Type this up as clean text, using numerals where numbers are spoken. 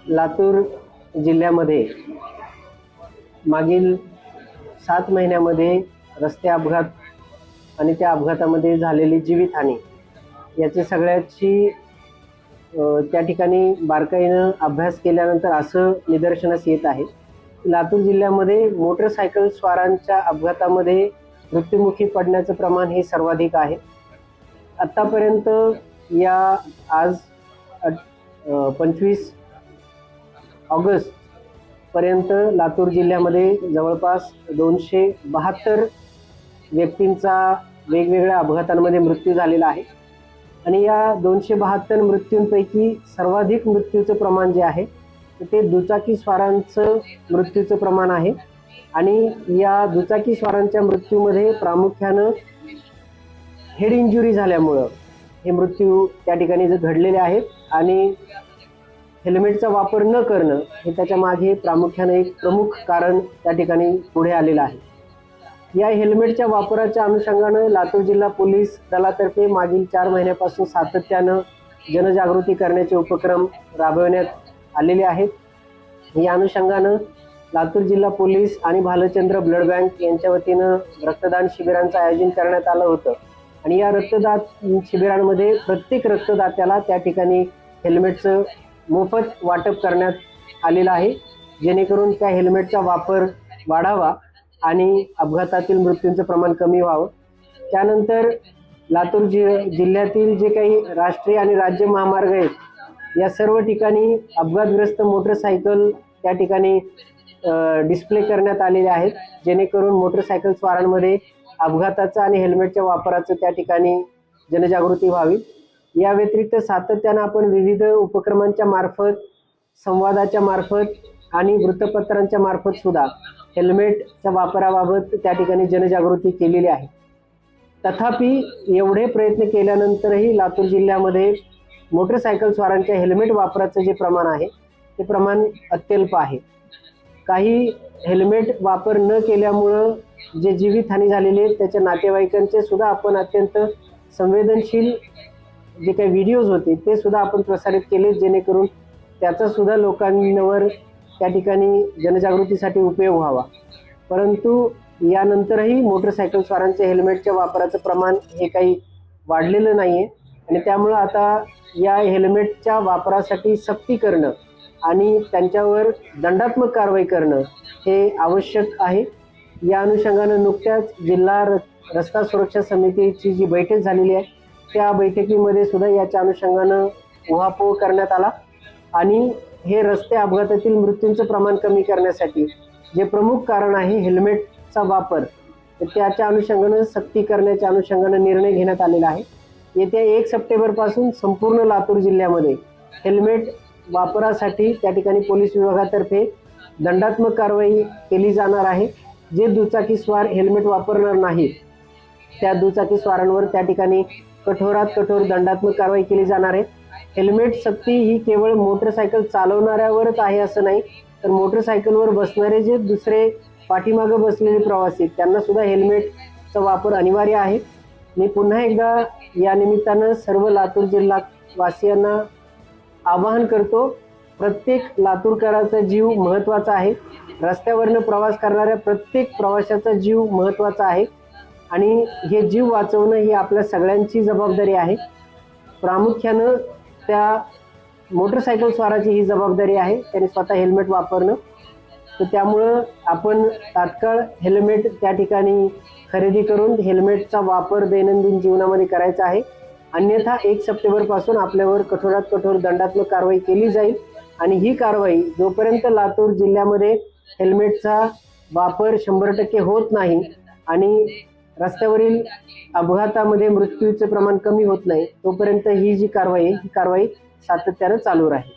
लातूर जिल्ह्यामध्ये मागील 7 महिन्यामध्ये रस्ते अपघात आणि त्या अपघातामध्ये झालेली जीवितहानी याची सगळ्याची त्या ठिकाणी बारकाईनं अभ्यास केल्यानंतर असं निदर्शनास येत आहे. लातूर जिल्ह्यामध्ये मोटरसायकल स्वारांच्या अपघातामध्ये मृत्युमुखी पडण्याचं प्रमाण हे सर्वाधिक आहे. आत्तापर्यंत या आज 25 ऑगस्ट पर्यंत लातूर जिल्ह्यामध्ये जवळपास 272 व्यक्तींचा वेगवेगळ्या अपघातांमध्ये मृत्यू झालेला आहे. आणि या 272 मृत्यूंपैकी सर्वाधिक मृत्यूचं प्रमाण जे आहे ते दुचाकी स्वारांचं मृत्यूचं प्रमाण आहे. आणि या दुचाकी स्वारांच्या मृत्यूमध्ये प्रामुख्यानं हेड इंजुरी झाल्यामुळं हे मृत्यू त्या ठिकाणी घडलेले आहेत. आणि हेल्मेटचा वापर न करणं हे त्याच्या मागे प्रामुख्यानं एक प्रमुख कारण त्या ठिकाणी पुढे आलेलं आहे. या हेल्मेटच्या वापराच्या अनुषंगानं लातूर जिल्हा पोलीस दलातर्फे मागील 4 महिन्यापासून सातत्यानं जनजागृती करण्याचे उपक्रम राबवण्यात आलेले आहेत. या अनुषंगानं लातूर जिल्हा पोलीस आणि भालचंद्र ब्लड बँक यांच्या वतीनं रक्तदान शिबिरांचं आयोजन करण्यात आलं होतं. आणि या रक्तदान शिबिरांमध्ये प्रत्येक रक्तदात्याला त्या ठिकाणी हेल्मेटचं मोफत वाटप करण्यात आलेलं आहे, जेणेकरून त्या हेल्मेटचा वापर वाढावा आणि अपघातातील मृत्यूंचं प्रमाण कमी व्हावं. त्यानंतर लातूर जिल्ह्यातील जे काही राष्ट्रीय आणि राज्य महामार्ग आहेत या सर्व ठिकाणी अपघातग्रस्त मोटरसायकल त्या ठिकाणी डिस्प्ले करण्यात आलेले आहेत, जेणेकरून मोटरसायकल स्वारांमध्ये अपघाताचा आणि हेल्मेटच्या वापराचं त्या ठिकाणी जनजागृती व्हावी. या व्यतिरिक्त सातत्यानं आपण विविध उपक्रमांच्या मार्फत, संवादाच्या मार्फत आणि वृत्तपत्रांच्या मार्फत सुद्धा हेल्मेटच्या वापराबाबत त्या ठिकाणी जनजागृती केलेली आहे. तथापि एवढे प्रयत्न केल्यानंतरही लातूर जिल्ह्यामध्ये मोटरसायकल स्वारांच्या हेल्मेट वापराचं जे प्रमाण आहे ते प्रमाण अत्यल्प आहे. काही हेल्मेट वापर न केल्यामुळं जे जीवितहानी झालेली आहे त्याच्या नातेवाईकांचे सुद्धा आपण अत्यंत संवेदनशील जे काही व्हिडिओज होते ते सुद्धा आपण प्रसारित केले, जेणेकरून त्याचा सुद्धा लोकांवर त्या ठिकाणी जनजागृतीसाठी उपयोग व्हावा. परंतु यानंतरही मोटरसायकल स्वारांच्या हेल्मेटच्या वापराचं प्रमाण हे काही वाढलेलं नाही आहे. आणि त्यामुळं आता या हेल्मेटच्या वापरासाठी सक्ती करणं आणि त्यांच्यावर दंडात्मक कारवाई करणं हे आवश्यक आहे. या अनुषंगानं नुकत्याच जिल्हा रस्ता सुरक्षा समितीची जी बैठक झालेली आहे त्या बैठकीमध्ये सुद्धा याच्या अनुषंगानं उहापोह करण्यात आला. आणि हे रस्ते अपघातातील मृत्यूंचं प्रमाण कमी करण्यासाठी जे प्रमुख कारण आहे हेल्मेटचा वापर, त्याच्या अनुषंगानं सक्ती करण्याच्या अनुषंगानं निर्णय घेण्यात आलेला आहे. येत्या 1 सप्टेंबरपासून संपूर्ण लातूर जिल्ह्यामध्ये हेल्मेट वापरासाठी त्या ठिकाणी पोलीस विभागातर्फे दंडात्मक कारवाई केली जाणार आहे. जे दुचाकी स्वार हेल्मेट वापरणार नाहीत त्या दुचाकी स्वारांवर त्या ठिकाणी कठोरात कठोर दंडात्मक कारवाई केली जाणार आहे. हेल्मेट सक्ती ही केवळ मोटरसायकल चालवणाऱ्यावरच आहे असं नाही, तर मोटरसायकलवर बसणारे जे दुसरे पाठीमागं बसलेले प्रवासी त्यांना सुद्धा हेल्मेटचा वापर अनिवार्य आहे. मी पुन्हा एकदा या निमित्तानं सर्व लातूर जिल्हा वासियांना आवाहन करतो, प्रत्येक लातूरकराचा जीव महत्त्वाचा आहे. रस्त्यावरनं प्रवास करणाऱ्या प्रत्येक प्रवाशाचा जीव महत्त्वाचा आहे आणि हे जीव वाचवणं ही आपल्या सगळ्यांची जबाबदारी आहे. प्रामुख्यानं त्या मोटरसायकल स्वाराची ही जबाबदारी आहे, त्यांनी स्वतः हेल्मेट वापरणं. तर त्यामुळं आपण तात्काळ हेल्मेट त्या ठिकाणी खरेदी करून हेल्मेटचा वापर दैनंदिन जीवनामध्ये करायचा आहे. अन्यथा 1 सप्टेंबरपासून आपल्यावर कठोरात कठोर दंडात्मक कारवाई केली जाईल. आणि ही कारवाई जोपर्यंत लातूर जिल्ह्यामध्ये हेल्मेटचा वापर 100% होत नाही आणि रस्त्यावरील अपघातामध्ये मृत्यूचे प्रमाण कमी होत नाही तोपर्यंत ही जी कारवाई आहे ही कारवाई सातत्यानं चालू राहील.